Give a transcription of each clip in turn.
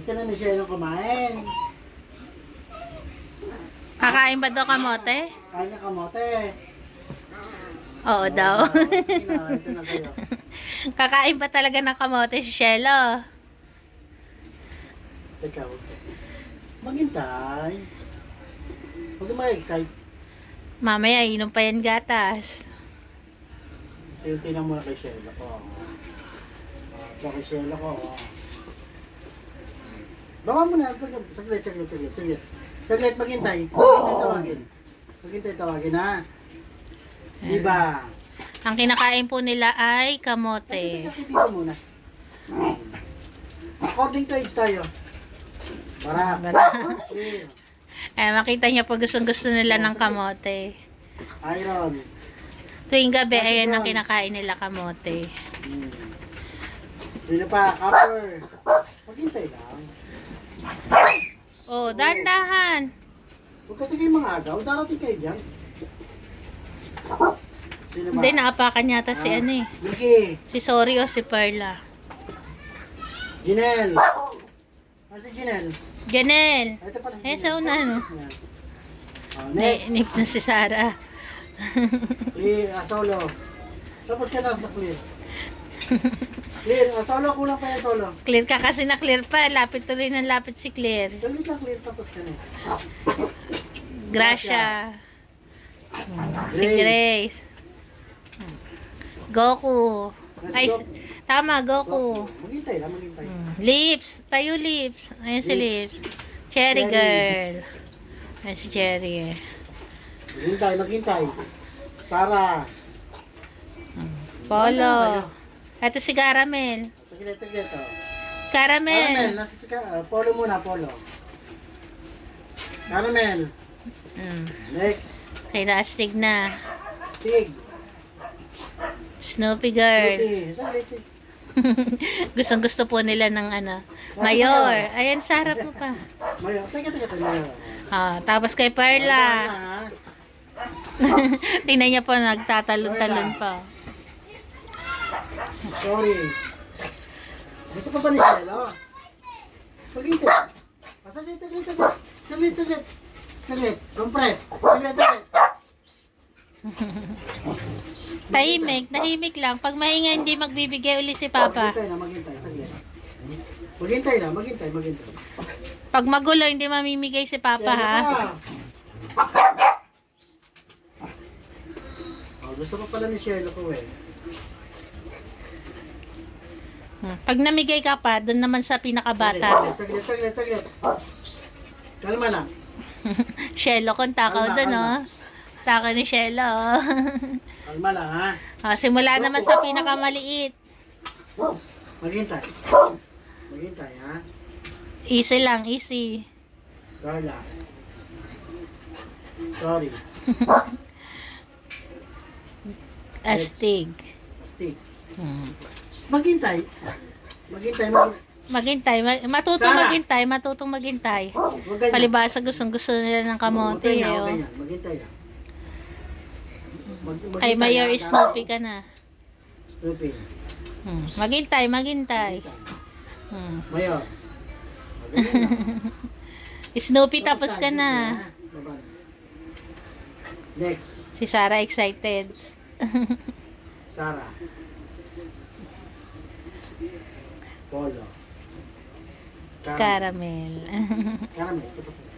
Isa na siya yung kumain. Kakain ba daw kamote? Kain na kamote. Oo daw. Ito na sa'yo. Kakain ba talaga ng kamote si Shelo? Teka, maghintay. Huwag ka ma-excite. Mamaya, inom pa yan gatas. Tingnan muna kay Shelo ko. Ito kay Shelo ko. Baka mo na. Saglit. Saglit, maghintay. Maghintay tawagin, ha? Diba? Ang kinakain po nila ay kamote. Dito muna. According to age tayo. Para. Makita niyo po gustong-gusto nila ng kamote. Iron. Tuwing gabi, ayan ang kinakain nila kamote. Dito pa, copper. Maghintay lang. Oh, dahan-dahan. Huwag kasi kayo mga agaw. Darating kayo dyan. Sino ba? Hindi, naapakan yata si ano eh. Mickey. Si Sorry o si Perla. Jinel. Si Jinel. Janelle. Ito pala si Sa una, no? Next. Nip na si Sarah. Solo. Tapos ka na sa clear. Clear. Solo. Kulang pa yan solo. Clear ka kasi na clear pa. Lapit tuloy ng lapit si Claire. Salit lang clear. Tapos ka na. Gracia. Si Grace. Goku. Ay, tama, Goku. Maghintay lang. Maghintay. Lips. Tayo lips. Ayan si Lips. Cherry girl. Ayan si Cherry. Maghintay. Sarah. Polo. Ito si Caramel. Saglit. Caramel. Nasa si Polo muna, Polo. Caramel. Next. Kay Astig na. Pig. Snoopy girl. Saglit. Gustong-gusto po nila ng Mayor. Ayan, sa harap mo pa. Mayor. Teka. Mayor. Tapos kay Perla. Tingnan niya po, nagtatalon-talon pa. Sorry. Gusto ko ba ni Shelo? Maghintay. Saglit. Compress. Saglit. Tahimik lang. Pag maingay, hindi magbibigay uli si Papa. Maghintay. Saglit. Maghintay. Pag magulo, hindi mamimigay si Papa, ha? Gusto ko pala ni Shelo ko eh. Pag namigay ka pa, doon naman sa pinakabata. Saglit. Kalma lang. Shelo kung takaw doon, oh. Takaw ni Shelo, oh. Kalma lang, ha? Simula naman sa pinakamaliit. Maghintay, ha? Easy lang, easy. Carla. Sorry. Astig. Maghintay. Matutong Sarah. matutong maghintay. Palibasa gusto nila ng kamote, eh, oh. Maghintay lang. Kay Mayor Snoopy ka na. Snoopy. Maghintay. Mayor. Snoopy, tapos ka na. Next. Si Sarah excited. Sarah. Polo. Caramel. Caramel. Tapos na.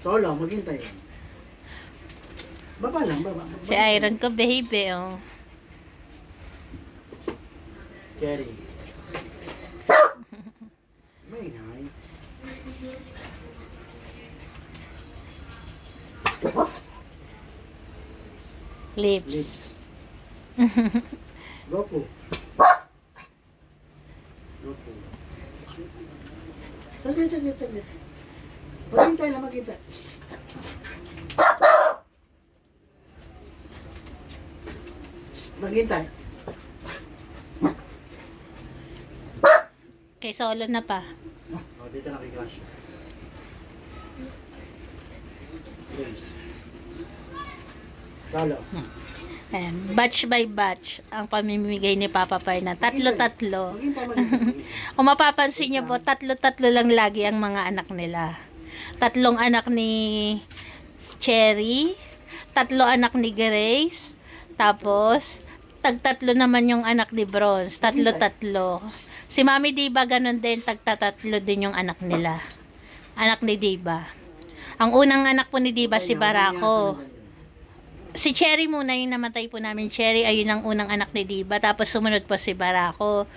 Solo, maghintay. Baba lang. Si Iron ko, baby, oh. Cherry. Maingay. Lips. Goku. Saglit. Maghintay. Maghintay. Kay solo na pa. Dito na kay Crush. Grace. Solo. Ayan, batch by batch ang pamimigay ni Papa Fernan. Tatlo-tatlo. Maghintay. Kung mapapansin niyo po, tatlo-tatlo lang lagi ang mga anak nila. Tatlong anak ni Cherry, tatlo anak ni Grace, tapos tagtatlo naman yung anak ni Bronze. Tatlo-tatlo. Si Mami Diba ganun din, tagtatatlo din yung anak nila. Anak ni Diba. Ang unang anak po ni Diba si Barako. Si Cherry muna yung namatay po namin. Cherry ayun ang unang anak ni Diba. Tapos sumunod po si Barako.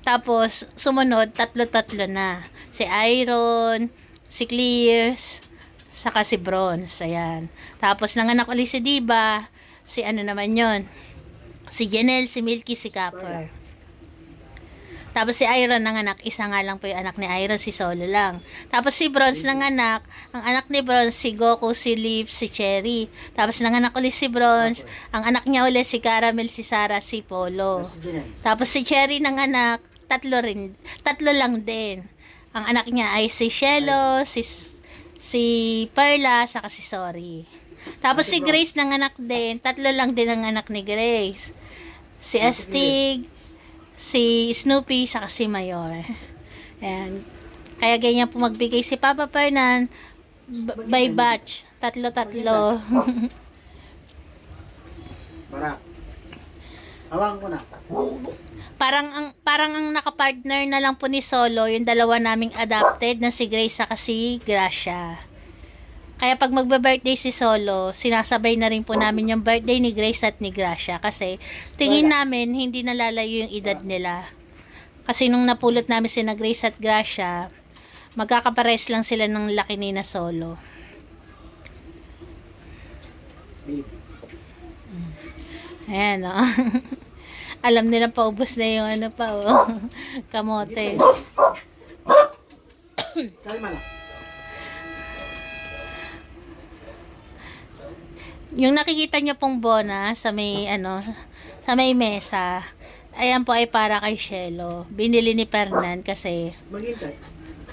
Tapos sumunod, tatlo-tatlo na. Si Iron, si Clears, saka si Bronze. Ayan. Tapos nanganak ulit si Diba. Si ano naman yon, si Janelle, si Milky, si Copper. Tapos si Iron nanganak, isa nga lang po yung anak ni Iron, si Solo lang. Tapos si Bronze nanganak, ang anak ni Bronze, si Goku, si Lips, si Cherry. Tapos nanganak ulit si Bronze, ang anak niya ulit si Caramel, si Sarah, si Polo. Tapos si Cherry nanganak, tatlo lang din. Ang anak niya ay si Shelo, si Perla, saka si Sorry. Tapos si Grace nanganak din, tatlo lang din ang anak ni Grace. Si Astig, si Snoopy, saka si Mayor. Ayan. Kaya ganyan po magbigay si Papa Fernan by batch. Tatlo-tatlo. Barak. Hawakan ko na. Parang ang nakapartner na lang po ni Solo, yung dalawa naming adopted na si Grace saka si Gracia. Kaya pag magbe-birthday si Solo, sinasabay na rin po namin yung birthday ni Grace at ni Gracia kasi tingin namin hindi nalalayo yung edad nila. Kasi nung napulot namin sina Grace at Gracia, magkakapares lang sila ng laki ni na Solo. Ayan, oh. Alam nilang paubos na yung ano pa, oh. Kamote. Kalma lang. Yung nakikita nyo pong bona sa may sa may mesa, ayan po ay para kay Shelo. Binili ni Fernan kasi Maghintay.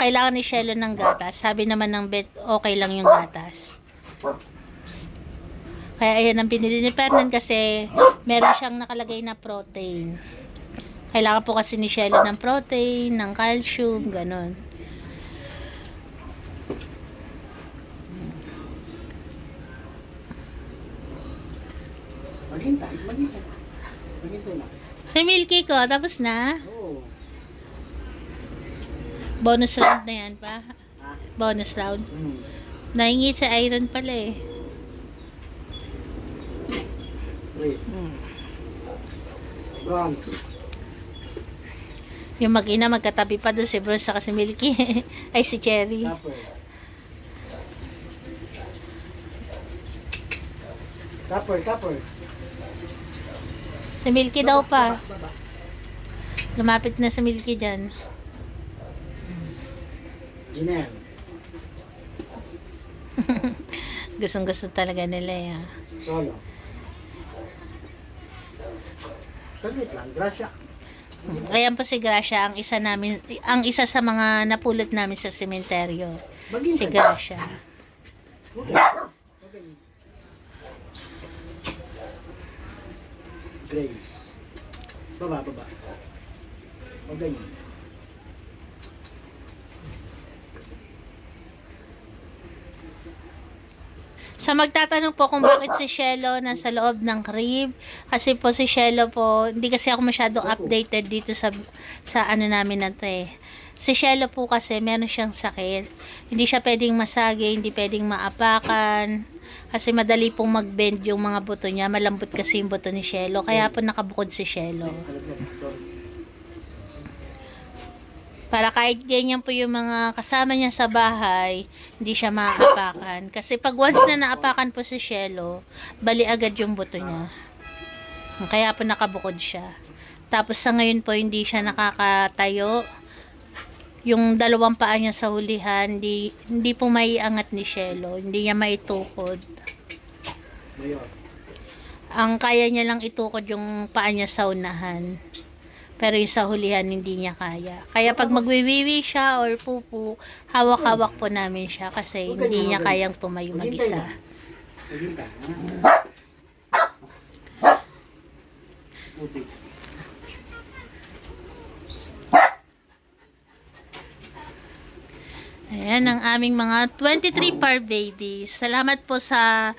kailangan ni Shelo ng gatas. Sabi naman ng vet, okay lang yung gatas. Kaya ayan ang binili ni Fernan kasi meron siyang nakalagay na protein. Kailangan po kasi ni Shelo ng protein, ng calcium, ganun. Maghintay. Maghintay lang. Si Milky ko, tapos na. Oo. Bonus round na yan pa. Ah. Bonus round. Hmm. Naingit sa Iron pala eh. Wait. Bronze. Yung mag-ina magkatabi pa doon si Bronze saka si Milky. Ay si Cherry. Copper. Si Milky daw pa. Lumapit na si Milky dyan. Janelle. Gustong gusto talaga nila eh. Solo. Saglit lang. Gracia. Ayan po si Gracia, ang isa sa mga napulot namin sa sementeryo. Si Gracia. Okay. Grace. Baba. O ganyan. Sa magtatanong po kung bakit si Shelo nasa loob ng crib, kasi po si Shelo po, hindi kasi ako masyadong updated dito sa ano namin na to eh. Si Shelo po kasi meron siyang sakit. Hindi siya pwedeng masagi, hindi pwedeng maapakan. Kasi madali pong mag-bend yung mga buto niya. Malambot kasi yung buto ni Shelo. Kaya po nakabukod si Shelo. Para kahit ganyan po yung mga kasama niya sa bahay, hindi siya maapakan. Kasi pag once na naapakan po si Shelo, bali agad yung buto niya. Kaya po nakabukod siya. Tapos sa ngayon po hindi siya nakakatayo. Yung dalawang paa niya sa hulihan, hindi po maiangat ni Shelo. Hindi niya maitukod. Mayor. Ang kaya niya lang itukod yung paa niya sa unahan. Pero yung sa hulihan, hindi niya kaya. Kaya pag magwiwiwi siya or pupu, hawak-hawak po namin siya kasi hindi niya kayang tumayo mag-isa. puti. Ayan ang aming mga 23 par babies. Salamat po sa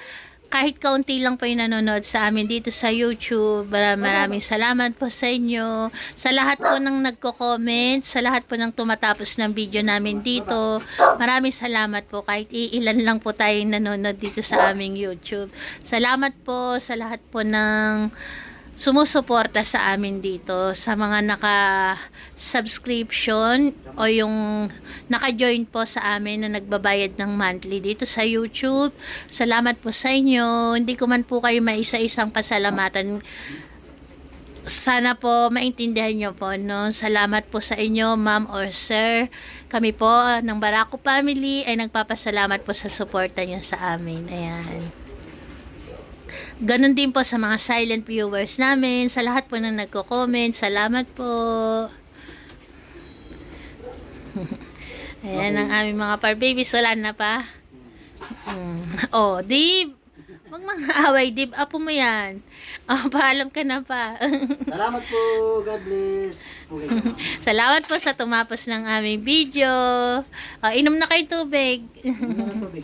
kahit kaunti lang po yung nanonood sa amin dito sa YouTube. Maraming salamat po sa inyo. Sa lahat po ng nagko-comment, sa lahat po ng tumatapos ng video namin dito. Maraming salamat po kahit iilan lang po tayong nanonood dito sa aming YouTube. Salamat po sa lahat po ng sumusuporta sa amin dito, sa mga naka-subscription o yung naka-join po sa amin na nagbabayad ng monthly dito sa YouTube. Salamat po sa inyo. Hindi ko man po kayo maisa-isang pasalamatan. Sana po maintindihan nyo po, no? Salamat po sa inyo, ma'am or sir. Kami po ng Barako Family ay nagpapasalamat po sa suporta nyo sa amin. Ayan. Ganon din po sa mga silent viewers namin, sa lahat po ng nagko-comment, salamat po. Ayan ang aming mga par babies, wala na pa. Oh, Dib, wag mga away, Dib, apo mo yan. Oh, paalam ka na pa. Salamat po. God bless. Okay, Salamat po sa tumapos ng aming video. Inom na kayo tubig. Salamat po.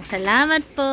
Salamat po.